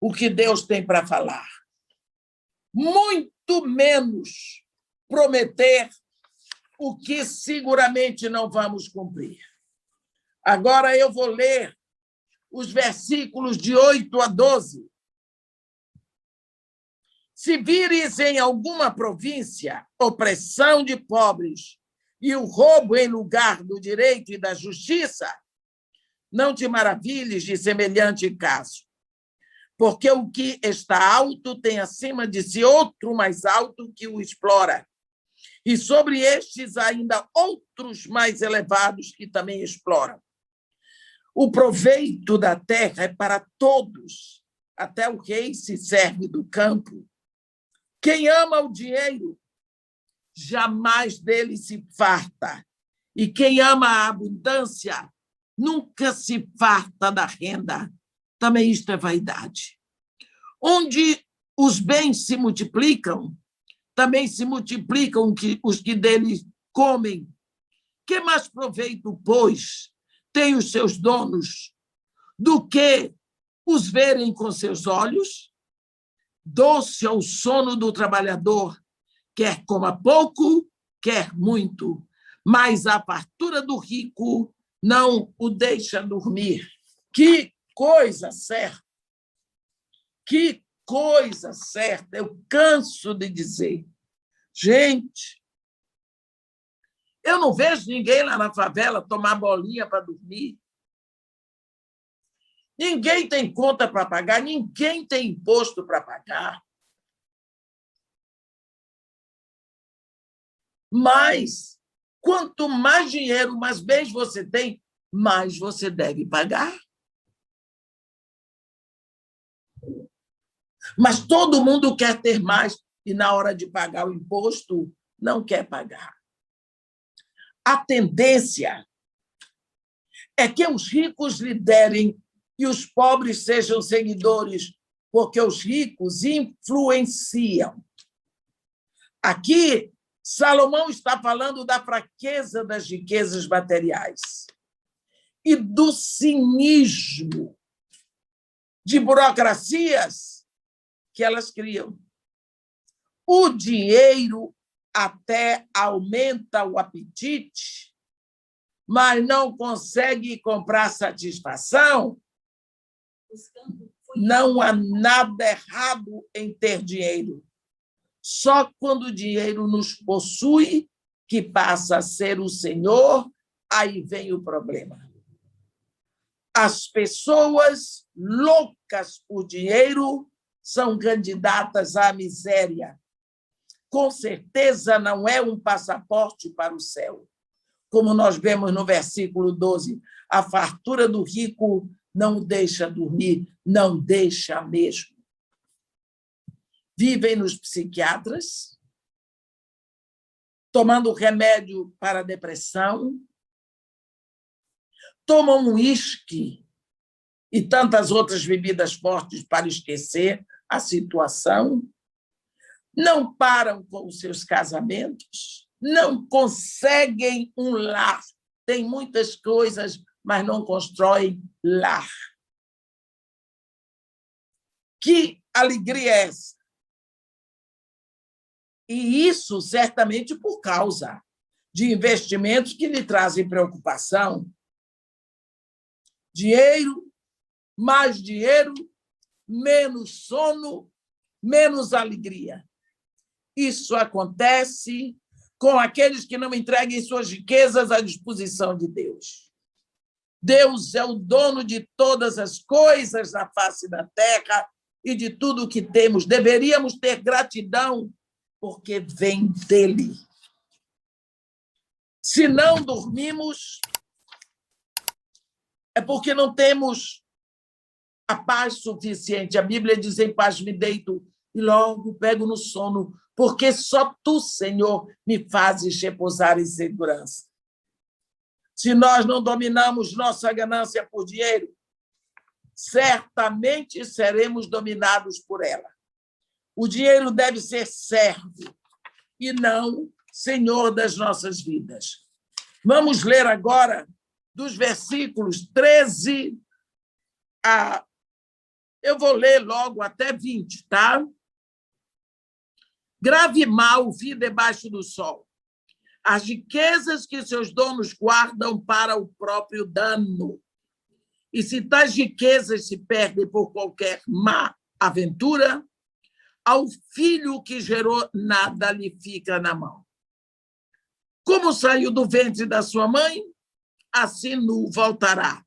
[SPEAKER 2] o que Deus tem para falar. Muito menos prometer o que seguramente não vamos cumprir. Agora eu vou ler os versículos de 8 a 12. Se vires em alguma província opressão de pobres e o roubo em lugar do direito e da justiça, não te maravilhes de semelhante caso, porque o que está alto tem acima de si outro mais alto que o explora, e sobre estes ainda outros mais elevados que também exploram. O proveito da terra é para todos, até o rei se serve do campo. Quem ama o dinheiro, jamais dele se farta. E quem ama a abundância, nunca se farta da renda. Também isto é vaidade. Onde os bens se multiplicam, também se multiplicam os que dele comem. Que mais proveito, pois, tem os seus donos do que os verem com seus olhos? Doce é o sono do trabalhador, quer coma pouco, quer muito, mas a fartura do rico não o deixa dormir. Que coisa certa! Que coisa certa! Eu canso de dizer. Gente, eu não vejo ninguém lá na favela tomar bolinha para dormir. Ninguém tem conta para pagar, ninguém tem imposto para pagar. Mas, quanto mais dinheiro, mais bens você tem, mais você deve pagar. Mas todo mundo quer ter mais e, na hora de pagar o imposto, não quer pagar. A tendência é que os ricos liderem e os pobres sejam seguidores, porque os ricos influenciam. Aqui, Salomão está falando da fraqueza das riquezas materiais e do cinismo de burocracias que elas criam. O dinheiro até aumenta o apetite, mas não consegue comprar satisfação. Não há nada errado em ter dinheiro. Só quando o dinheiro nos possui, que passa a ser o Senhor, aí vem o problema. As pessoas loucas por dinheiro são candidatas à miséria. Com certeza não é um passaporte para o céu. Como nós vemos no versículo 12, a fartura do rico não o deixa dormir, não deixa mesmo. Vivem nos psiquiatras, tomando remédio para a depressão, tomam uísque e tantas outras bebidas fortes para esquecer a situação, não param com os seus casamentos, não conseguem um lar, têm muitas coisas, mas não constroem lar. Que alegria é essa? E isso certamente por causa de investimentos que lhe trazem preocupação. Dinheiro, mais dinheiro, menos sono, menos alegria. Isso acontece com aqueles que não entreguem suas riquezas à disposição de Deus. Deus é o dono de todas as coisas na face da terra e de tudo o que temos. Deveríamos ter gratidão, porque vem dele. Se não dormimos, é porque não temos a paz suficiente. A Bíblia diz: em paz me deito e logo pego no sono, porque só tu, Senhor, me fazes repousar em segurança. Se nós não dominamos nossa ganância por dinheiro, certamente seremos dominados por ela. O dinheiro deve ser servo e não senhor das nossas vidas. Vamos ler agora dos versículos 13 a... Eu vou ler logo até 20, tá? Grave mal vi debaixo do sol as riquezas que seus donos guardam para o próprio dano. E se tais riquezas se perdem por qualquer má aventura, ao filho que gerou nada lhe fica na mão. Como saiu do ventre da sua mãe, assim nu voltará.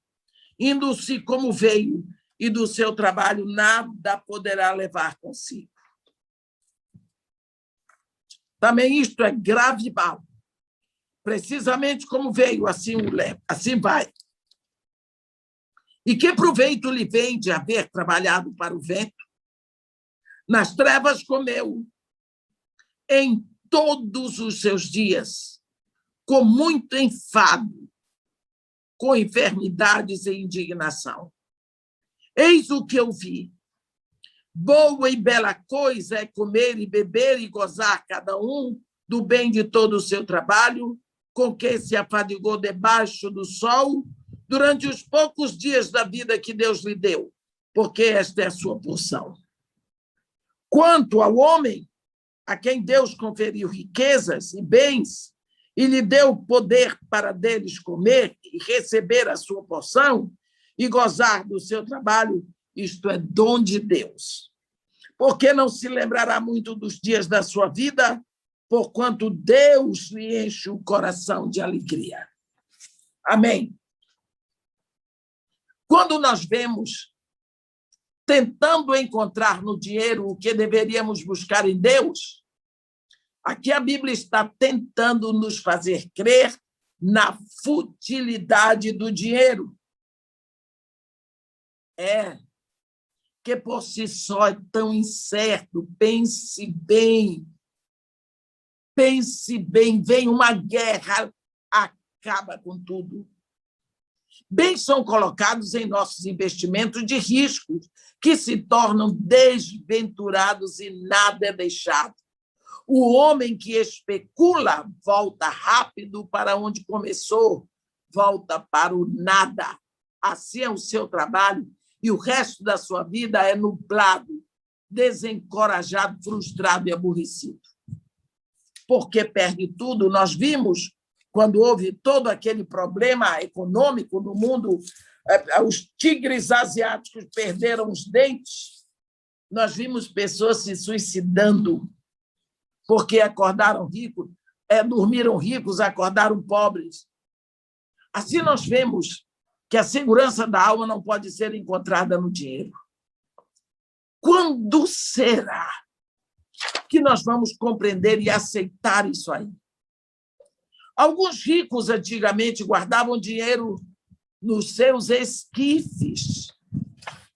[SPEAKER 2] Indo-se como veio, e do seu trabalho nada poderá levar consigo. Também isto é grave mal. Precisamente como veio, assim o leva, assim vai. E que proveito lhe vem de haver trabalhado para o vento? Nas trevas comeu, em todos os seus dias, com muito enfado, com enfermidades e indignação. Eis o que eu vi. Boa e bela coisa é comer e beber e gozar cada um do bem de todo o seu trabalho, com que se afadigou debaixo do sol durante os poucos dias da vida que Deus lhe deu, porque esta é a sua porção. Quanto ao homem, a quem Deus conferiu riquezas e bens, e lhe deu poder para deles comer e receber a sua porção, e gozar do seu trabalho, isto é dom de Deus. Porque não se lembrará muito dos dias da sua vida, porquanto Deus lhe enche o coração de alegria. Amém. Quando nós vemos tentando encontrar no dinheiro o que deveríamos buscar em Deus, aqui a Bíblia está tentando nos fazer crer na futilidade do dinheiro. Que por si só é tão incerto. Pense bem, vem uma guerra, acaba com tudo. Bens são colocados em nossos investimentos de riscos, que se tornam desventurados e nada é deixado. O homem que especula volta rápido para onde começou, volta para o nada. Assim é o seu trabalho, e o resto da sua vida é nublado, desencorajado, frustrado e aborrecido. Porque perde tudo. Nós vimos, quando houve todo aquele problema econômico no mundo, os tigres asiáticos perderam os dentes, nós vimos pessoas se suicidando porque acordaram ricos, dormiram ricos, acordaram pobres. Assim nós vemos que a segurança da alma não pode ser encontrada no dinheiro. Quando será que nós vamos compreender e aceitar isso aí? Alguns ricos antigamente guardavam dinheiro nos seus esquifes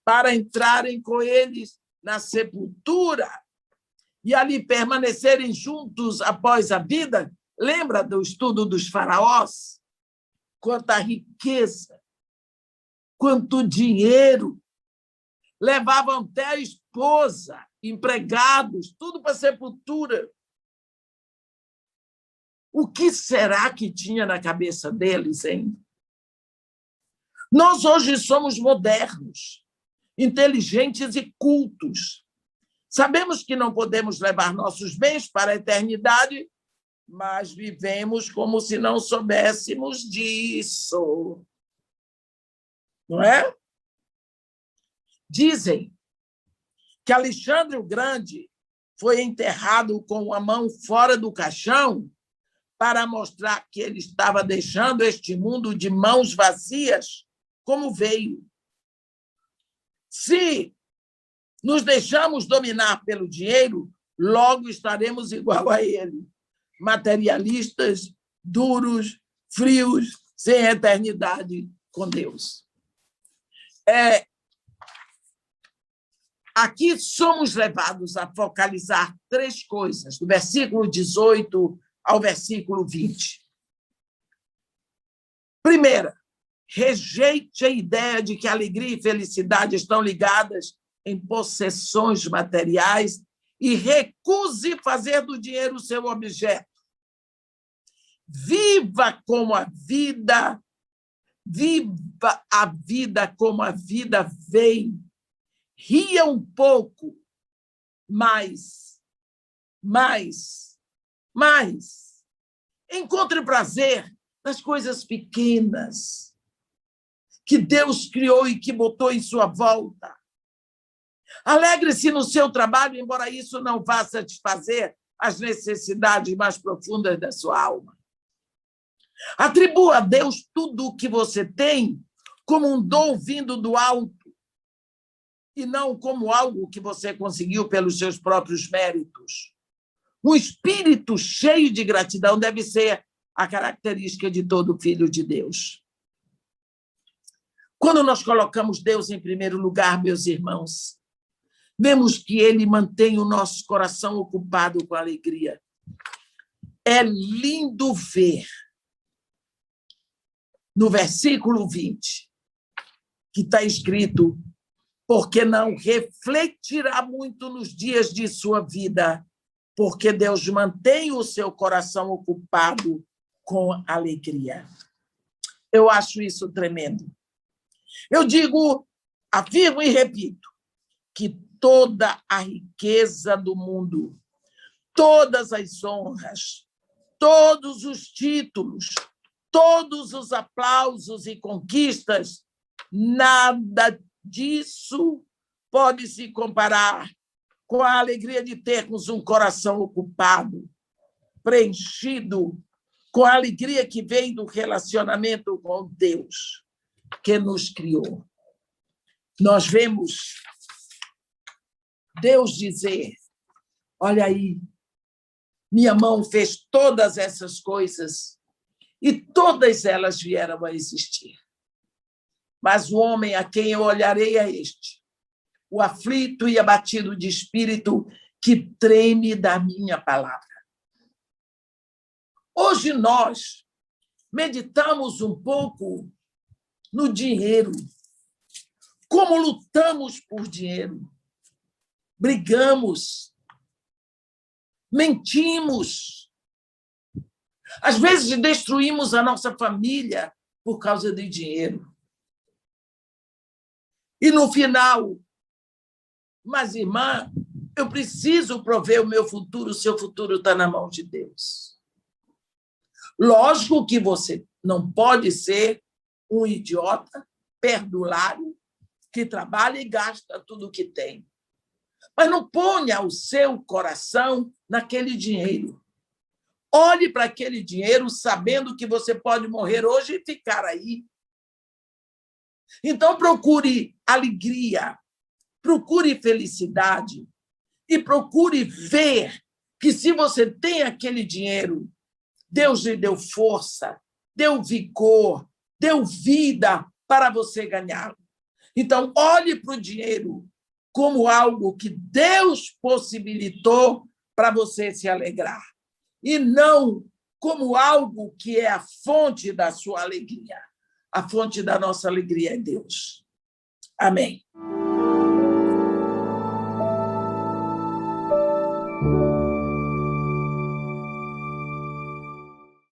[SPEAKER 2] para entrarem com eles na sepultura e ali permanecerem juntos após a vida. Lembra do estudo dos faraós? Quanta riqueza, quanto dinheiro. Levavam até a esposa, empregados, tudo para a sepultura. O que será que tinha na cabeça deles, hein? Nós hoje somos modernos, inteligentes e cultos. Sabemos que não podemos levar nossos bens para a eternidade, mas vivemos como se não soubéssemos disso. Não é? Dizem que Alexandre o Grande foi enterrado com a mão fora do caixão para mostrar que ele estava deixando este mundo de mãos vazias, como veio. Se nos deixamos dominar pelo dinheiro, logo estaremos igual a ele, materialistas, duros, frios, sem eternidade com Deus. Aqui somos levados a focalizar 3 coisas, do versículo 18 ao versículo 20. Primeira, rejeite a ideia de que alegria e felicidade estão ligadas em possessões materiais e recuse fazer do dinheiro seu objeto. Viva como a vida como a vida vem. Ria um pouco, mais. Encontre prazer nas coisas pequenas que Deus criou e que botou em sua volta. Alegre-se no seu trabalho, embora isso não vá satisfazer as necessidades mais profundas da sua alma. Atribua a Deus tudo o que você tem como um dom vindo do alto e não como algo que você conseguiu pelos seus próprios méritos. Um espírito cheio de gratidão deve ser a característica de todo filho de Deus. Quando nós colocamos Deus em primeiro lugar, meus irmãos, vemos que Ele mantém o nosso coração ocupado com alegria. É lindo ver, no versículo 20, que está escrito: porque não refletirá muito nos dias de sua vida, porque Deus mantém o seu coração ocupado com alegria. Eu acho isso tremendo. Eu digo, afirmo e repito, que toda a riqueza do mundo, todas as honras, todos os títulos, todos os aplausos e conquistas, nada disso pode se comparar com a alegria de termos um coração ocupado, preenchido, com a alegria que vem do relacionamento com Deus, que nos criou. Nós vemos Deus dizer: olha aí, minha mão fez todas essas coisas e todas elas vieram a existir. Mas o homem a quem eu olharei é este, o aflito e abatido de espírito, que treme da minha palavra. Hoje nós meditamos um pouco no dinheiro, como lutamos por dinheiro, brigamos, mentimos, às vezes destruímos a nossa família por causa de dinheiro. E no final, mas irmã, eu preciso prover o meu futuro, o seu futuro está na mão de Deus. Lógico que você não pode ser um idiota, perdulário, que trabalha e gasta tudo o que tem. Mas não ponha o seu coração naquele dinheiro. Olhe para aquele dinheiro sabendo que você pode morrer hoje e ficar aí. Então, procure alegria, procure felicidade e procure ver que, se você tem aquele dinheiro, Deus lhe deu força, deu vigor, deu vida para você ganhá-lo. Então, olhe para o dinheiro como algo que Deus possibilitou para você se alegrar, e não como algo que é a fonte da sua alegria. A fonte da nossa alegria é Deus. Amém.